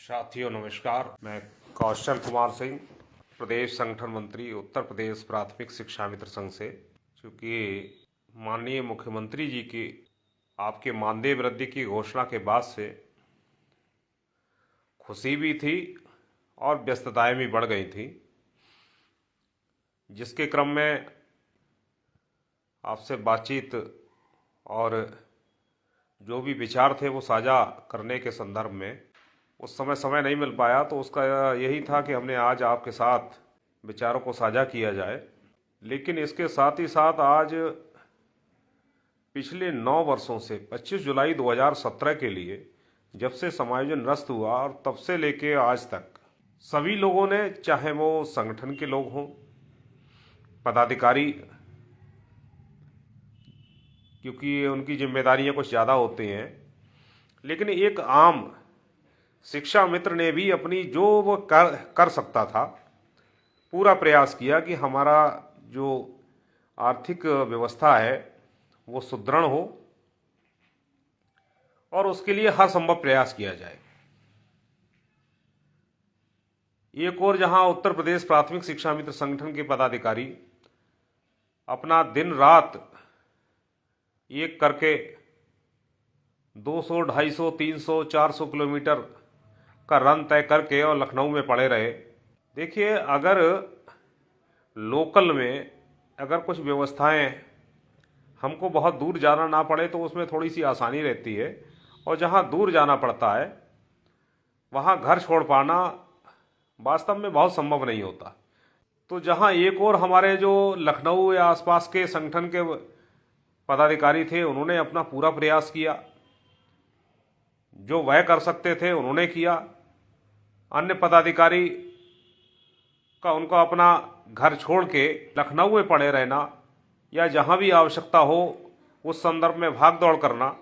साथियों नमस्कार। मैं कौशल कुमार सिंह, प्रदेश संगठन मंत्री, उत्तर प्रदेश प्राथमिक शिक्षा मित्र संघ से। चूँकि माननीय मुख्यमंत्री जी की आपके मानदेय वृद्धि की घोषणा के बाद से खुशी भी थी और व्यस्तताएं भी बढ़ गई थी, जिसके क्रम में आपसे बातचीत और जो भी विचार थे वो साझा करने के संदर्भ में उस समय नहीं मिल पाया। तो उसका यही था कि हमने आज आपके साथ विचारों को साझा किया जाए। लेकिन इसके साथ ही साथ आज पिछले 9 वर्षों से 25 जुलाई 2017 के लिए जब से समायोजन निरस्त हुआ और तब से लेके आज तक सभी लोगों ने, चाहे वो संगठन के लोग हों, पदाधिकारी, क्योंकि उनकी जिम्मेदारियां कुछ ज़्यादा होती हैं, लेकिन एक आम शिक्षा मित्र ने भी अपनी जो वो कर सकता था पूरा प्रयास किया कि हमारा जो आर्थिक व्यवस्था है वो सुदृढ़ हो और उसके लिए हर संभव प्रयास किया जाए। एक और जहां उत्तर प्रदेश प्राथमिक शिक्षा मित्र संगठन के पदाधिकारी अपना दिन रात एक करके 200, 250, 300, 400 किलोमीटर का रन तय करके और लखनऊ में पड़े रहे। देखिए, अगर लोकल में अगर कुछ व्यवस्थाएं हमको बहुत दूर जाना ना पड़े तो उसमें थोड़ी सी आसानी रहती है, और जहां दूर जाना पड़ता है वहां घर छोड़ पाना वास्तव में बहुत संभव नहीं होता। तो जहां एक और हमारे जो लखनऊ या आसपास के संगठन के पदाधिकारी थे उन्होंने अपना पूरा प्रयास किया, जो वह कर सकते थे उन्होंने किया। अन्य पदाधिकारी का उनका अपना घर छोड़ के लखनऊ में पड़े रहना या जहां भी आवश्यकता हो उस संदर्भ में भाग दौड़ करना,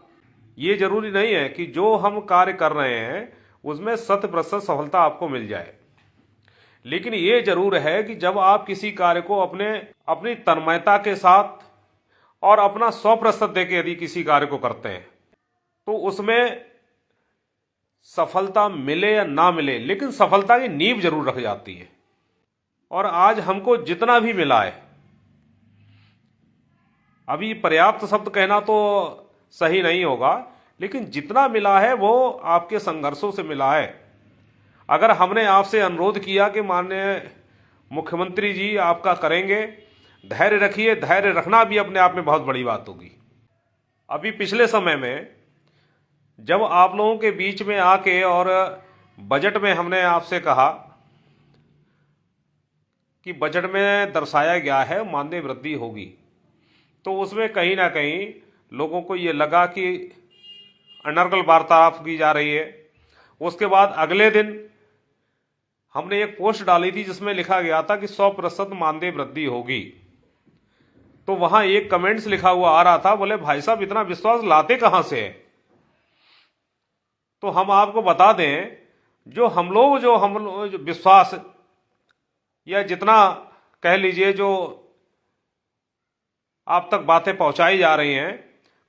ये जरूरी नहीं है कि जो हम कार्य कर रहे हैं उसमें 100% सफलता आपको मिल जाए। लेकिन ये जरूर है कि जब आप किसी कार्य को अपनी तन्मयता के साथ और अपना 100% देके यदि किसी कार्य को करते हैं तो उसमें सफलता मिले या ना मिले, लेकिन सफलता की नींव जरूर रख जाती है। और आज हमको जितना भी मिला है, अभी पर्याप्त शब्द कहना तो सही नहीं होगा, लेकिन जितना मिला है वो आपके संघर्षों से मिला है। अगर हमने आपसे अनुरोध किया कि माननीय मुख्यमंत्री जी आपका करेंगे, धैर्य रखिए, धैर्य रखना भी अपने आप में बहुत बड़ी बात होगी। अभी पिछले समय में जब आप लोगों के बीच में आके और बजट में हमने आपसे कहा कि बजट में दर्शाया गया है मानदेय वृद्धि होगी, तो उसमें कहीं ना कहीं लोगों को ये लगा कि अनर्गल वार्तालाप की जा रही है। उसके बाद अगले दिन हमने एक पोस्ट डाली थी जिसमें लिखा गया था कि 100% मानदेय वृद्धि होगी। तो वहां एक कमेंट्स लिखा हुआ आ रहा था, बोले भाई साहब इतना विश्वास लाते कहां से है? तो हम आपको बता दें, जो हम लोग विश्वास या जितना कह लीजिए जो आप तक बातें पहुंचाई जा रही हैं,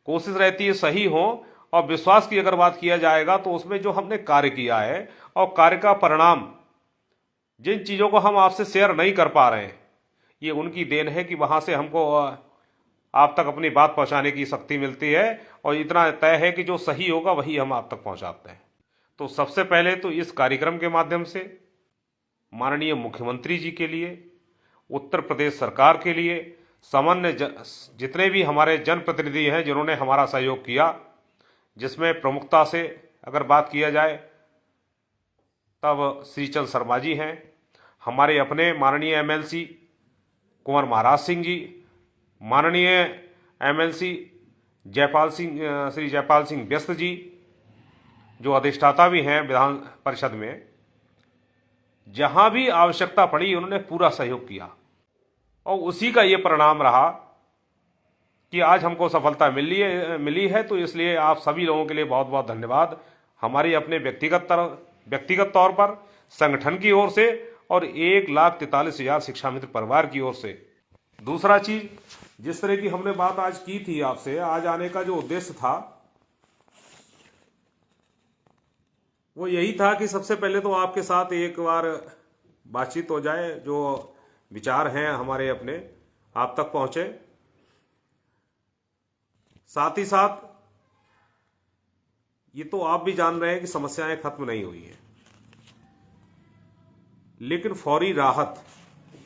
कोशिश रहती है सही हो। और विश्वास की अगर बात किया जाएगा तो उसमें जो हमने कार्य किया है और कार्य का परिणाम, जिन चीजों को हम आपसे शेयर नहीं कर पा रहे हैं, ये उनकी देन है कि वहां से हमको आप तक अपनी बात पहुंचाने की शक्ति मिलती है। और इतना तय है कि जो सही होगा वही हम आप तक पहुंचाते हैं। तो सबसे पहले तो इस कार्यक्रम के माध्यम से माननीय मुख्यमंत्री जी के लिए, उत्तर प्रदेश सरकार के लिए, सामान्य जितने भी हमारे जनप्रतिनिधि हैं जिन्होंने हमारा सहयोग किया, जिसमें प्रमुखता से अगर बात किया जाए तब श्रीचंद शर्मा जी हैं, हमारे अपने माननीय एमएलसी कुंवर महाराज सिंह जी, माननीय एमएलसी श्री जयपाल सिंह व्यस्त जी, जो अधिष्ठाता भी हैं विधान परिषद में, जहां भी आवश्यकता पड़ी उन्होंने पूरा सहयोग किया। और उसी का ये परिणाम रहा कि आज हमको सफलता मिली है। तो इसलिए आप सभी लोगों के लिए बहुत बहुत धन्यवाद, हमारी अपने व्यक्तिगत तौर पर, संगठन की ओर से और 1,43,000 शिक्षा मित्र परिवार की ओर से। दूसरा चीज, जिस तरह की हमने बात आज की थी आपसे, आज आने का जो उद्देश्य था वो यही था कि सबसे पहले तो आपके साथ एक बार बातचीत हो जाए, जो विचार हैं हमारे अपने आप तक पहुंचे। साथ ही साथ ये तो आप भी जान रहे हैं कि समस्याएं खत्म नहीं हुई हैं, लेकिन फौरी राहत,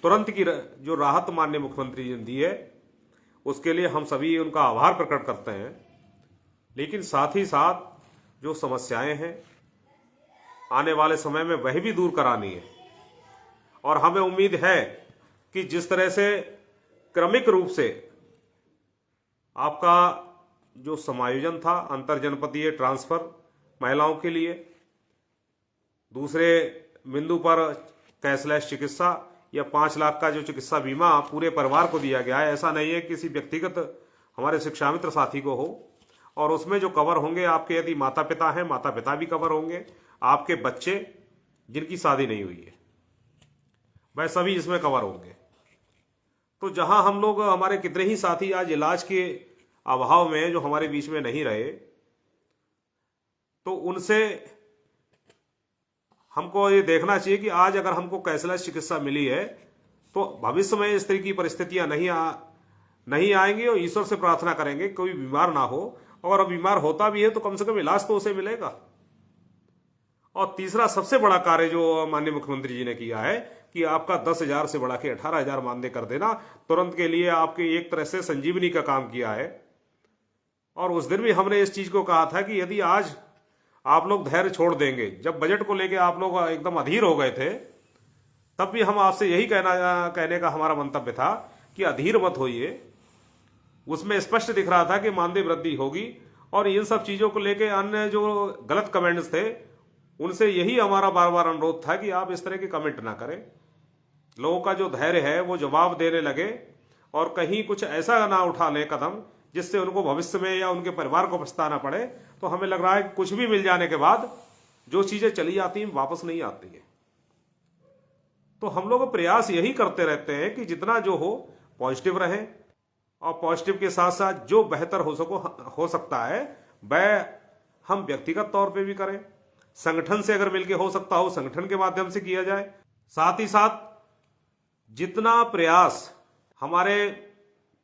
तुरंत की जो राहत माननीय मुख्यमंत्री जी ने दी है, उसके लिए हम सभी उनका आभार प्रकट करते हैं। लेकिन साथ ही साथ जो समस्याएं हैं आने वाले समय में वह भी दूर करानी है। और हमें उम्मीद है कि जिस तरह से क्रमिक रूप से आपका जो समायोजन था अंतर जनपदीय ट्रांसफर महिलाओं के लिए, दूसरे बिंदु पर कैशलेस चिकित्सा या 5 लाख का जो चिकित्सा बीमा पूरे परिवार को दिया गया है, ऐसा नहीं है किसी व्यक्तिगत हमारे शिक्षा मित्र साथी को हो, और उसमें जो कवर होंगे आपके यदि माता पिता हैं, माता पिता भी कवर होंगे, आपके बच्चे जिनकी शादी नहीं हुई है वह सभी इसमें कवर होंगे। तो जहां हम लोग, हमारे कितने ही साथी आज इलाज के अभाव में जो हमारे बीच में नहीं रहे, तो उनसे हमको ये देखना चाहिए कि आज अगर हमको कैशलेस चिकित्सा मिली है तो भविष्य में इस तरह की परिस्थितियां नहीं आएंगी, और ईश्वर से प्रार्थना करेंगे कोई बीमार ना हो, और बीमार होता भी है तो कम से कम इलाज तो उसे मिलेगा। और तीसरा सबसे बड़ा कार्य जो माननीय मुख्यमंत्री जी ने किया है कि आपका 10,000 से बढ़ा के 18,000 मानदेय कर देना, तुरंत के लिए आपके एक तरह से संजीवनी का काम किया है। और उस दिन भी हमने इस चीज को कहा था कि यदि आज आप लोग धैर्य छोड़ देंगे, जब बजट को लेके आप लोग एकदम अधीर हो गए थे, तब भी हम आपसे यही कहने का हमारा मंतव्य था कि अधीर मत होइए। उसमें स्पष्ट दिख रहा था कि मानदेय वृद्धि होगी, और इन सब चीजों को लेके अन्य जो गलत कमेंट्स थे उनसे यही हमारा बार बार अनुरोध था कि आप इस तरह के कमेंट ना करें। लोगों का जो धैर्य है वो जवाब देने लगे, और कहीं कुछ ऐसा ना उठा लें कदम जिससे उनको भविष्य में या उनके परिवार को पछताना पड़े। तो हमें लग रहा है कि कुछ भी मिल जाने के बाद जो चीजें चली जाती हैं वापस नहीं आती है। तो हम लोग प्रयास यही करते रहते हैं कि जितना जो हो पॉजिटिव रहें, और पॉजिटिव के साथ साथ जो बेहतर हो सकता है वह हम व्यक्तिगत तौर पे भी करें, संगठन से अगर मिलके हो सकता हो संगठन के माध्यम से किया जाए। साथ ही साथ जितना प्रयास हमारे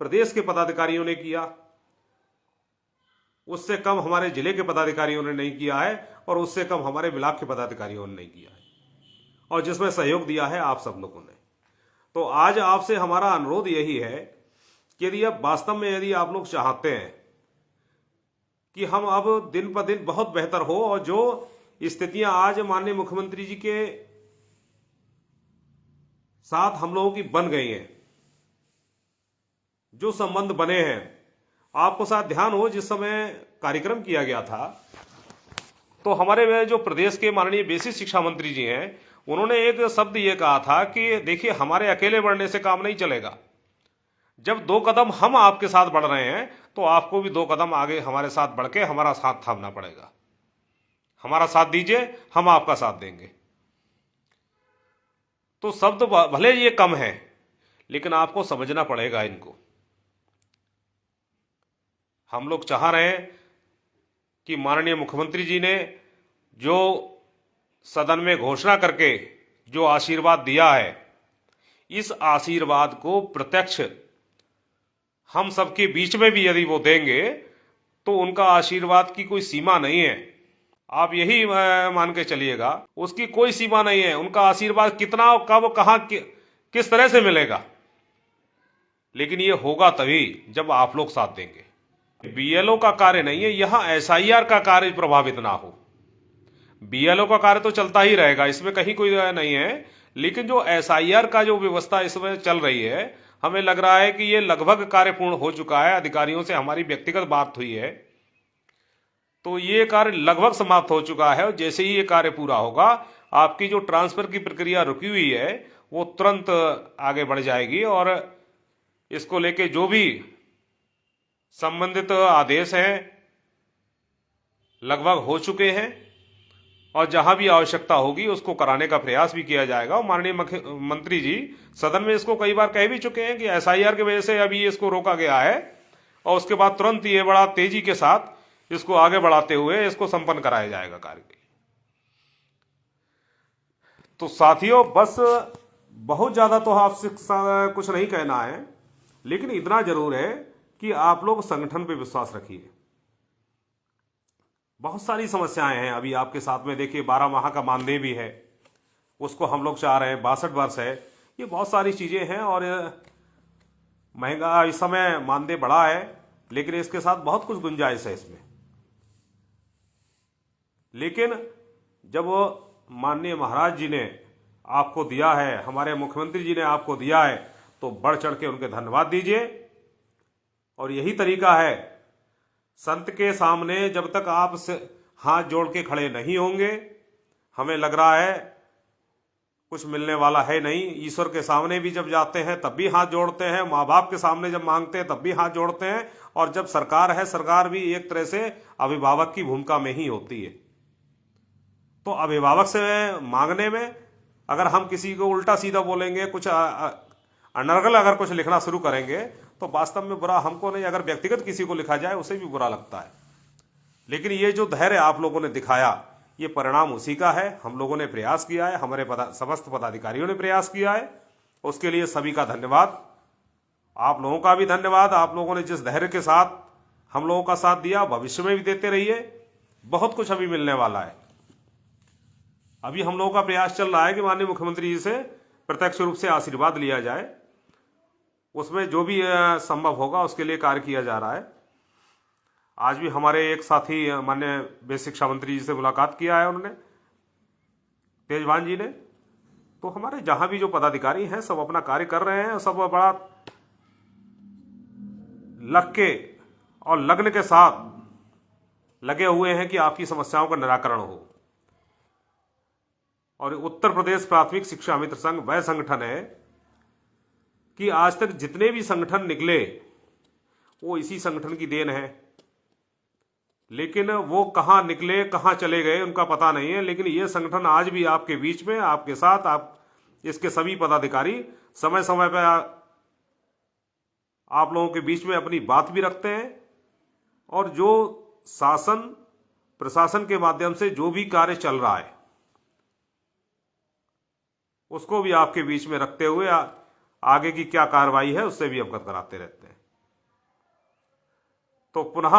प्रदेश के पदाधिकारियों ने किया उससे कम हमारे जिले के पदाधिकारियों ने नहीं किया है, और उससे कम हमारे ब्लॉक के पदाधिकारियों ने नहीं किया है, और जिसमें सहयोग दिया है आप सब लोगों ने। तो आज आपसे हमारा अनुरोध यही है कि यदि अब वास्तव में यदि आप लोग चाहते हैं कि हम अब दिन पर दिन बहुत बेहतर हो, और जो स्थितियां आज माननीय मुख्यमंत्री जी के साथ हम लोगों की बन गई हैं, जो संबंध बने हैं, आपको साथ ध्यान हो जिस समय कार्यक्रम किया गया था तो हमारे जो प्रदेश के माननीय बेसिक शिक्षा मंत्री जी हैं, उन्होंने एक शब्द ये कहा था कि देखिए हमारे अकेले बढ़ने से काम नहीं चलेगा, जब 2 कदम हम आपके साथ बढ़ रहे हैं तो आपको भी 2 कदम आगे हमारे साथ बढ़ के हमारा साथ थामना पड़ेगा। हमारा साथ दीजिए, हम आपका साथ देंगे। तो शब्द भले ये कम है, लेकिन आपको समझना पड़ेगा इनको। हम लोग चाह रहे हैं कि माननीय मुख्यमंत्री जी ने जो सदन में घोषणा करके जो आशीर्वाद दिया है, इस आशीर्वाद को प्रत्यक्ष हम सबके बीच में भी यदि वो देंगे तो उनका आशीर्वाद की कोई सीमा नहीं है। आप यही मान के चलिएगा, उसकी कोई सीमा नहीं है। उनका आशीर्वाद कितना, कब, कहां, किस तरह से मिलेगा, लेकिन ये होगा तभी जब आप लोग साथ देंगे। बीएलओ का कार्य नहीं है, यहां एसआईआर का कार्य प्रभावित ना हो। बीएलओ का कार्य तो चलता ही रहेगा, इसमें कहीं कोई नहीं है, लेकिन जो एसआईआर का जो व्यवस्था इसमें चल रही है, हमें लग रहा है कि ये लगभग कार्य पूर्ण हो चुका है। अधिकारियों से हमारी व्यक्तिगत बात हुई है तो ये कार्य लगभग समाप्त हो चुका है, और जैसे ही ये कार्य पूरा होगा आपकी जो ट्रांसफर की प्रक्रिया रुकी हुई है वो तुरंत आगे बढ़ जाएगी, और इसको लेके जो भी संबंधित आदेश हैं लगभग हो चुके हैं, और जहां भी आवश्यकता होगी उसको कराने का प्रयास भी किया जाएगा। और माननीय मंत्री जी सदन में इसको कई बार कह भी चुके हैं कि एसआईआर की वजह से अभी इसको रोका गया है, और उसके बाद तुरंत ये बड़ा तेजी के साथ इसको आगे बढ़ाते हुए इसको संपन्न कराया जाएगा कार्य। तो साथियों, बस बहुत ज़्यादा तो आपसे कुछ नहीं कहना है, लेकिन इतना जरूर है कि आप लोग संगठन पे विश्वास रखिए। बहुत सारी समस्याएं हैं अभी आपके साथ में। देखिए 12 माह का मानदेय भी है, उसको हम लोग चाह रहे हैं। 62 वर्ष है, ये बहुत सारी चीज़ें हैं। और महंगा इस समय मानदेय बढ़ा है, लेकिन इसके साथ बहुत कुछ गुंजाइश है इसमें। लेकिन जब माननीय महाराज जी ने आपको दिया है, हमारे मुख्यमंत्री जी ने आपको दिया है, तो बढ़ चढ़ के उनके धन्यवाद दीजिए। और यही तरीका है, संत के सामने जब तक आप हाथ जोड़ के खड़े नहीं होंगे, हमें लग रहा है कुछ मिलने वाला है नहीं। ईश्वर के सामने भी जब जाते हैं तब भी हाथ जोड़ते हैं, माँ बाप के सामने जब मांगते हैं तब भी हाथ जोड़ते हैं, और जब सरकार है, सरकार भी एक तरह से अभिभावक की भूमिका में ही होती है। तो अभिभावक से मांगने में अगर हम किसी को उल्टा सीधा बोलेंगे, कुछ अनर्गल अगर कुछ लिखना शुरू करेंगे, तो वास्तव में बुरा हमको नहीं, अगर व्यक्तिगत किसी को लिखा जाए उसे भी बुरा लगता है। लेकिन ये जो धैर्य आप लोगों ने दिखाया, ये परिणाम उसी का है। हम लोगों ने प्रयास किया है, हमारे समस्त पदाधिकारियों ने प्रयास किया है, उसके लिए सभी का धन्यवाद। आप लोगों का भी धन्यवाद। आप लोगों ने जिस धैर्य के साथ हम लोगों का साथ दिया, भविष्य में भी देते रहिए। बहुत कुछ अभी मिलने वाला है। अभी हम लोगों का प्रयास चल रहा है कि माननीय मुख्यमंत्री जी से प्रत्यक्ष रूप से आशीर्वाद लिया जाए। उसमें जो भी संभव होगा उसके लिए कार्य किया जा रहा है। आज भी हमारे एक साथी माननीय बेसिक शिक्षा मंत्री जी से मुलाकात किया है उन्होंने, तेजवान जी ने। तो हमारे जहां भी जो पदाधिकारी हैं सब अपना कार्य कर रहे हैं, सब बड़ा लग के और लगन के साथ लगे हुए हैं कि आपकी समस्याओं का निराकरण हो। और उत्तर प्रदेश प्राथमिक शिक्षा मित्र संघ वह संगठन है कि आज तक जितने भी संगठन निकले वो इसी संगठन की देन है। लेकिन वो कहाँ निकले, कहाँ चले गए, उनका पता नहीं है। लेकिन ये संगठन आज भी आपके बीच में, आपके साथ, आप इसके सभी पदाधिकारी समय समय पर आप लोगों के बीच में अपनी बात भी रखते हैं। और जो शासन प्रशासन के माध्यम से जो भी कार्य चल रहा है उसको भी आपके बीच में रखते हुए आगे की क्या कार्रवाई है उससे भी अवगत कराते रहते हैं। तो पुनः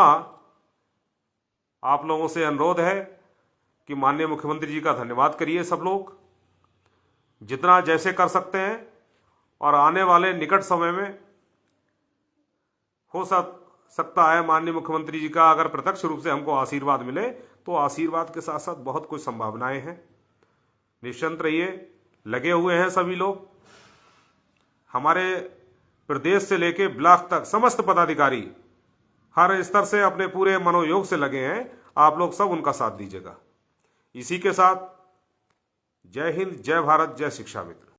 आप लोगों से अनुरोध है कि माननीय मुख्यमंत्री जी का धन्यवाद करिए सब लोग, जितना जैसे कर सकते हैं। और आने वाले निकट समय में हो सकता है माननीय मुख्यमंत्री जी का अगर प्रत्यक्ष रूप से हमको आशीर्वाद मिले, तो आशीर्वाद के साथ साथ बहुत कुछ संभावनाएं हैं। निश्चिंत रहिए, लगे हुए हैं सभी लोग। हमारे प्रदेश से लेके ब्लॉक तक समस्त पदाधिकारी हर स्तर से अपने पूरे मनोयोग से लगे हैं। आप लोग सब उनका साथ दीजिएगा। इसी के साथ जय हिंद, जय भारत, जय शिक्षा मित्र।